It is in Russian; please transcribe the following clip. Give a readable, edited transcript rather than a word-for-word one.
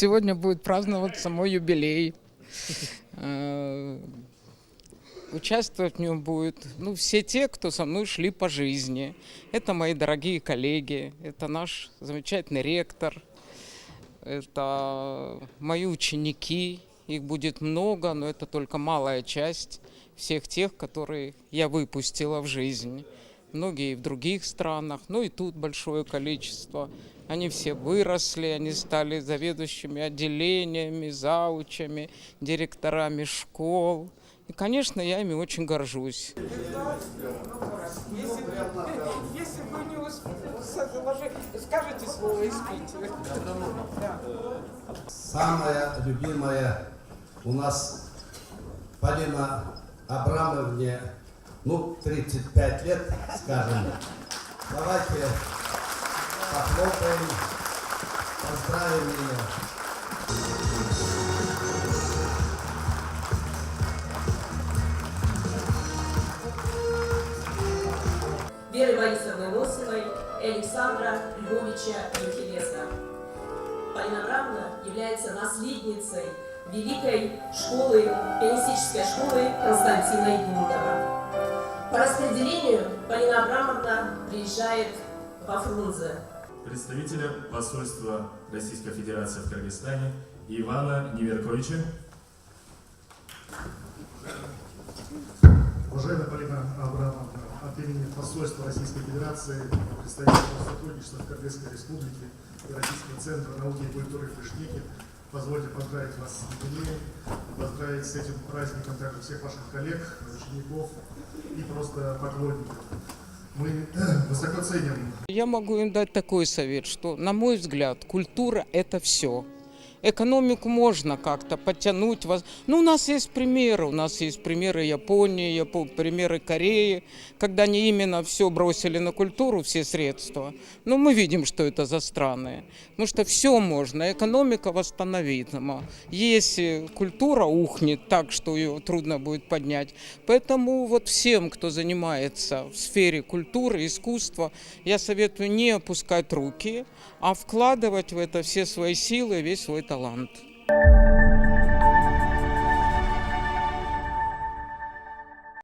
Сегодня будет праздноваться мой юбилей. Участвовать в нем будут все те, кто со мной шли по жизни. Это мои дорогие коллеги, это наш замечательный ректор, это мои ученики. Их будет много, но это только малая часть всех тех, которые я выпустила в жизнь. Многие и в других странах, и тут большое количество. Они все выросли, они стали заведующими отделениями, заучами, директорами школ. И, конечно, я ими очень горжусь. Если вы не скажете слово и спите. Самая любимая у нас Полина Абрамовне, 35 лет, скажем. Давайте похлопаем, поздравим ее. Веры Борисовны Носовой и Александра Львовича Михелеса. Полина Абрамовна является наследницей великой школы, пианистической школы Константина Юндова. По распределению Полина Абрамовна приезжает во Фрунзе. Представителя посольства Российской Федерации в Кыргызстане Ивана Неверковича. Уважаемая Полина Абрамовна, от имени посольства Российской Федерации, представительства сотрудничества в Кыргызской Республике и Российского центра науки и культуры в Бишкеке, позвольте поздравить вас с юбилеем, поздравить с этим праздником также всех ваших коллег, учеников и просто поклонников. Мы высоко ценим. Я могу им дать такой совет, что, на мой взгляд, культура – это все. Экономику можно как-то подтянуть. У нас есть примеры Японии, примеры Кореи, когда они именно все бросили на культуру, все средства. Но мы видим, что это за страны. Потому что все можно, экономика восстановима. Если культура ухнет так, что ее трудно будет поднять. Поэтому всем, кто занимается в сфере культуры, искусства, я советую не опускать руки, а вкладывать в это все свои силы, весь свой талант.